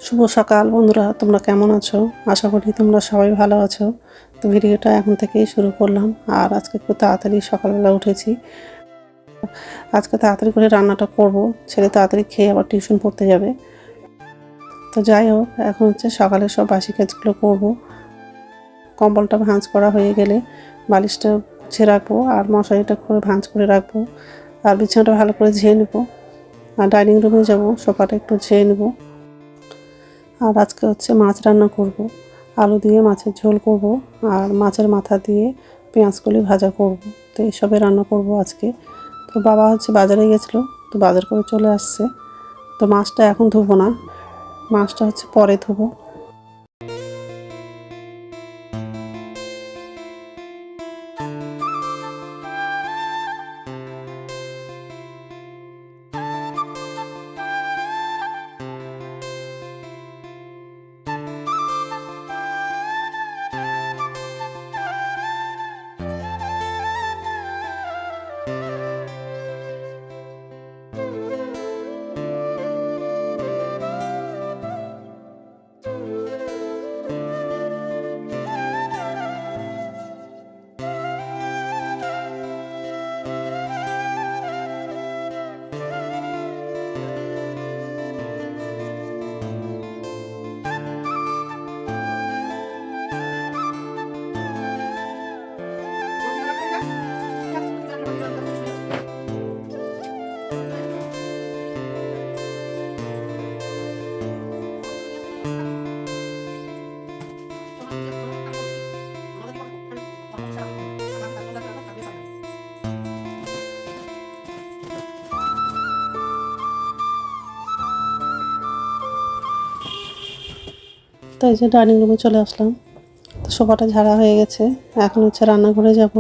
শুভ সকাল বন্ধুরা, তোমরা কেমন আছো? আশা করি তোমরা সবাই ভালো আছো। তো ভিডিওটা এখন থেকেই শুরু করলাম। আর আজকে একটু তাড়াতাড়ি সকালবেলা উঠেছি। আজকে তাড়াতাড়ি করে রান্নাটা করব, ছেলে তাড়াতাড়ি খেয়ে আবার টিউশন পড়তে যাবে। তো যাই হোক, এখন হচ্ছে সকালের সব বাসি কাজগুলো করব। কম্বলটা ভাঁজ করা হয়ে গেলে বালিশটা গুছিয়ে রাখবো, আর মশারিটা করে ভাঁজ করে রাখবো, আর বিছানাটা ভালো করে ঝেয়ে নেবো। আর ডাইনিং রুমে যাব, সোফাটা একটু ঝেয়ে নেবো। আর আজকে হচ্ছে মাছ রান্না করব, আলু দিয়ে মাছের ঝোল করব, আর মাছের মাথা দিয়ে পেঁয়াজকলি ভাজা করব। তো এইসবে রান্না করব আজকে। তো বাবা হচ্ছে বাজারে গেছিলো, তো বাজার করে চলে আসছে। তো মাছটা এখন ধুবো না, মাছটা হচ্ছে পরে ধুবো। তো এই যে ডাইনিং রুমে চলে আসলাম। তো সোফাটা ঝাড়া হয়ে গেছে, এখন হচ্ছে রান্নাঘরে যাব।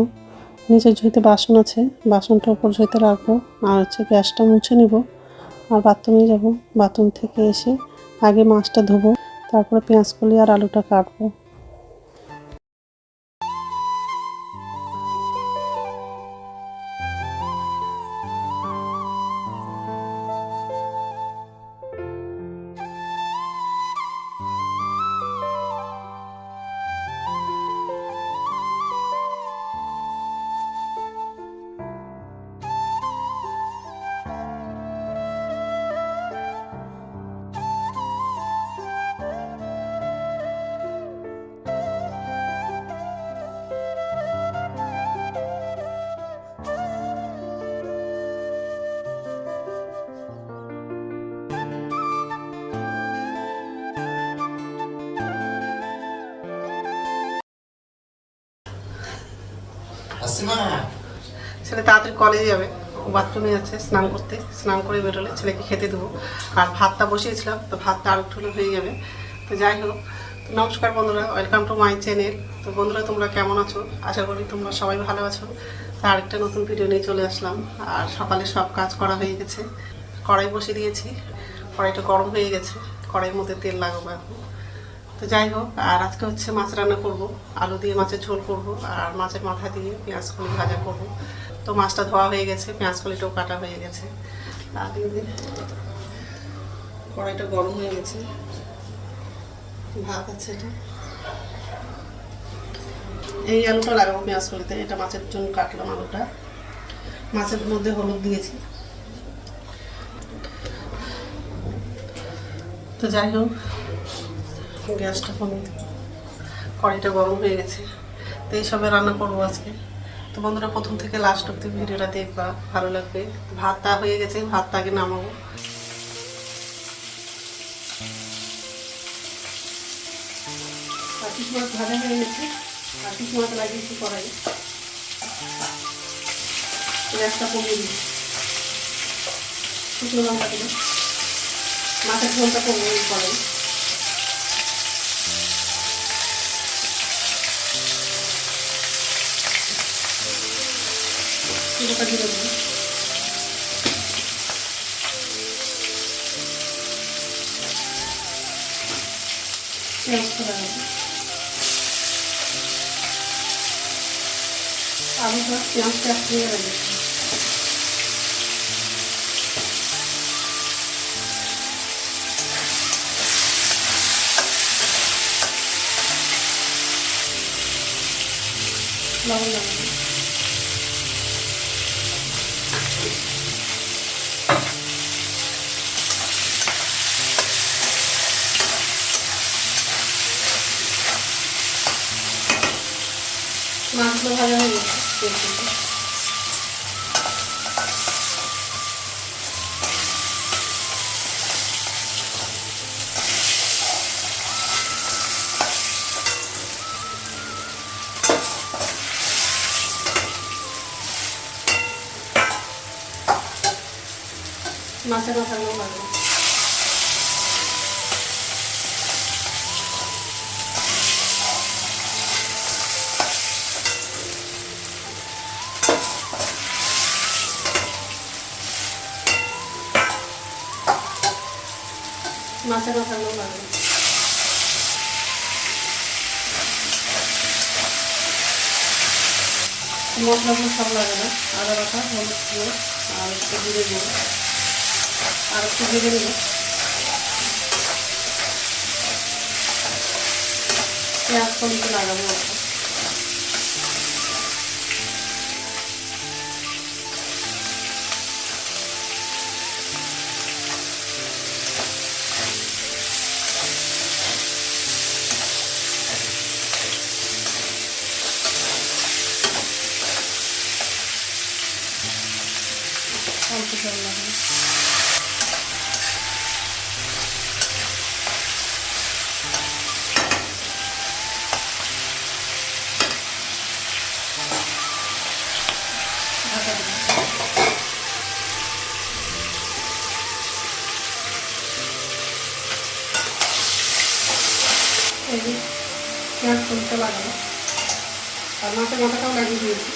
নিচের ঝুঁইতে বাসন আছে, বাসনটা উপর ঝুঁইতে রাখবো। আর হচ্ছে গ্যাসটা মুছে নিব, আর বাথরুমে যাব। বাথরুম থেকে এসে আগে মাছটা ধুবো, তারপরে পেঁয়াজকলি আর আলুটা কাটবো। ছেলে তাড়াতাড়ি কলেজে যাবে, ও বাথরুমে আছে স্নান করতে। স্নান করে বেরোলে ছেলেকে খেতে দেবো। আর ভাতটা বসিয়েছিলাম, তো ভাতটা আর একটু হয়ে যাবে। তো যাই হোক, নমস্কার বন্ধুরা, ওয়েলকাম টু মাই চ্যানেল। তো বন্ধুরা, তোমরা কেমন আছো? আশা করি তোমরা সবাই ভালো আছো। তো আরেকটা নতুন ভিডিও নিয়ে চলে আসলাম। আর সকালে সব কাজ করা হয়ে গেছে, কড়াই বসিয়ে দিয়েছি। কড়াইটা গরম হয়ে গেছে, কড়াইয়ের মধ্যে তেল লাগাবো এখন। তো যাই হোক, আর আজকে হচ্ছে মাছ রান্না করব, আলু দিয়ে মাছের ঝোল করব, আর মাছের মাথা দিয়ে পেঁয়াজকলি ভাজা করব। তো মাছটা ধোয়া হয়ে গেছে, পেঁয়াজকলিটাও কাটা হয়ে গেছে। আর কড়াইটা গরম হয়ে গেছে, ভাত আছে এটা। এই আলুটা লাগাবো পেঁয়াজকলিতে, এটা মাছের জন্য কাটলাম আলুটা। মাছের মধ্যে হলুদ দিয়েছি। তো যাই হোক, গ্যাসটা কমিয়ে দেবো, কড়াইটা গরম হয়ে গেছে। তো এইসবে রান্না করবো আজকে। তো বন্ধুরা, প্রথম থেকে লাস্ট অব্দি ভিডিওটা দেখবা, ভালো লাগবে। ভাতটা হয়ে গেছে, ভাতটা আগে নামাবো। কাটিস মাছ ভাজা হয়ে গেছে, কাটিস মাছ লাগিয়েছি কড়াই। গ্যাসটা কমিয়ে দিই, শুকনো লঙ্কা দিলে মাছের ঝোলটা করবো এই কড়াই। পুরোটা দিয়ে দেবো। পেঁয়াজ করা হবে, আলুটা পেঁয়াজটা একসঙ্গে রাখবে। লবণ লাগাবো। মাছগুলো ভাজা হয়ে গেছে। মাছের মাথাগুলো ভাজবো। মাছের মাথাগুলো ভাজবো। মশলাগুলো সব লাগানো, আদা বাটা, হলুদ গুঁড়ো আর একটু জিরে গুঁড়ো আর একটু ভেজে নেব। পেঁয়াজ কমিতে লাগাবো অল্প। অল্প জল লাগাবো। ঢাকা দেবো। এই যে পেঁয়াজ কমিতে লাগাবো আর মাছের মাথাটাও লাগিয়ে দিয়েছি।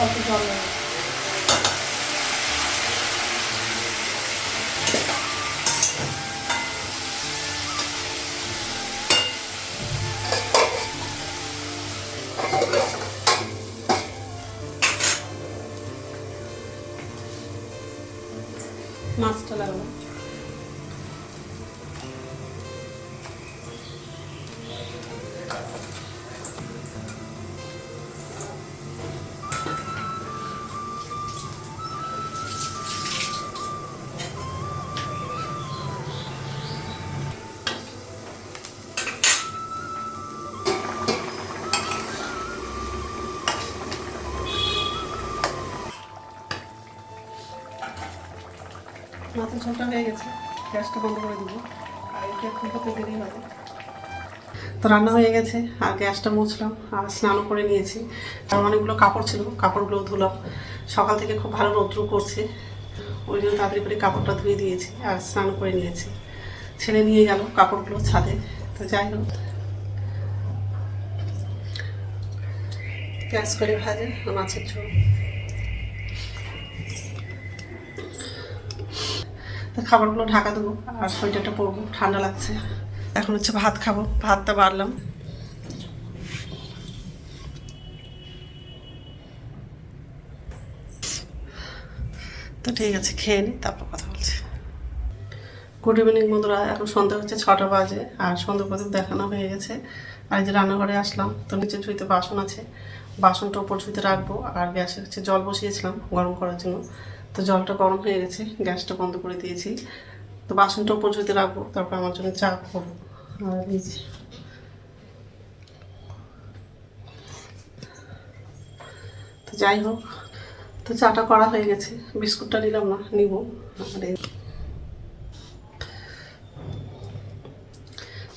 অল্প জল লাগাবো। মাছটা লাগাবো। মাছের ঝোলটা হয়ে গেছে, গ্যাসটা বন্ধ করে দেবো আর এটা এখন হতে দেরি হবে। তো রান্না হয়ে গেছে আর গ্যাসটা মুছলাম আর স্নানও করে নিয়েছি। আর অনেকগুলো কাপড় ছিল, কাপড়গুলো ধুলাম। সকাল থেকে খুব ভালো রৌদ্র করছে, ওই জন্য তাড়াতাড়ি করে কাপড়টা ধুয়ে দিয়েছি আর স্নান করে নিয়েছি। ছেলে নিয়ে গেল কাপড়গুলো ছাদে। তো যাই হোক, গ্যাস করে ভাজে মাছের ঝোল। খাবারগুলো ঢাকা দেবো আর সোয়েটারটা পরবো, ঠান্ডা লাগছে। এখন হচ্ছে ভাত খাবো, ভাতটা বাড়লাম। তো ঠিক আছে, খেয়ে নিই, তারপর কথা বলছি। গুড ইভিনিং বন্ধুরা, এখন সন্ধ্যা হচ্ছে 6টা বাজে আর সন্ধ্যা প্রদীপ দেখানো হয়ে গেছে। আর এই যে রান্নাঘরে আসলাম, তো নিচে ঝুঁইতে বাসন আছে, বাসনটা উপর ঝুঁইতে রাখবো। আর গ্যাসে হচ্ছে জল বসিয়েছিলাম গরম করার জন্য, তো জলটা গরম হয়ে গেছে, গ্যাসটা বন্ধ করে দিয়েছি। তো বাসনটা উপর ঝুঁইতে রাখবো, তারপর আমার জন্য চা করবো। আর এই যে তো যাই হোক, তো চাটা করা হয়ে গেছে, বিস্কুটটা নিলাম না, নিব। আর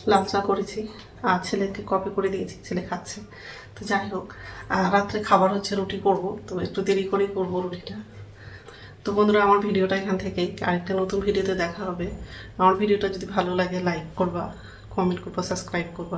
লাল চা করেছি আর ছেলেকে কফি করে দিয়েছি, ছেলে খাচ্ছে। তো যাই হোক, রাত্রে খাবার হচ্ছে রুটি করব, তো একটু দেরি করেই করবো রুটিটা। তো বন্ধুরা, আমার ভিডিওটা এখান থেকেই, আরেকটা নতুন ভিডিওতে দেখা হবে। আমার ভিডিওটা যদি ভালো লাগে লাইক করবা, কমেন্ট করবা, সাবস্ক্রাইব করবা।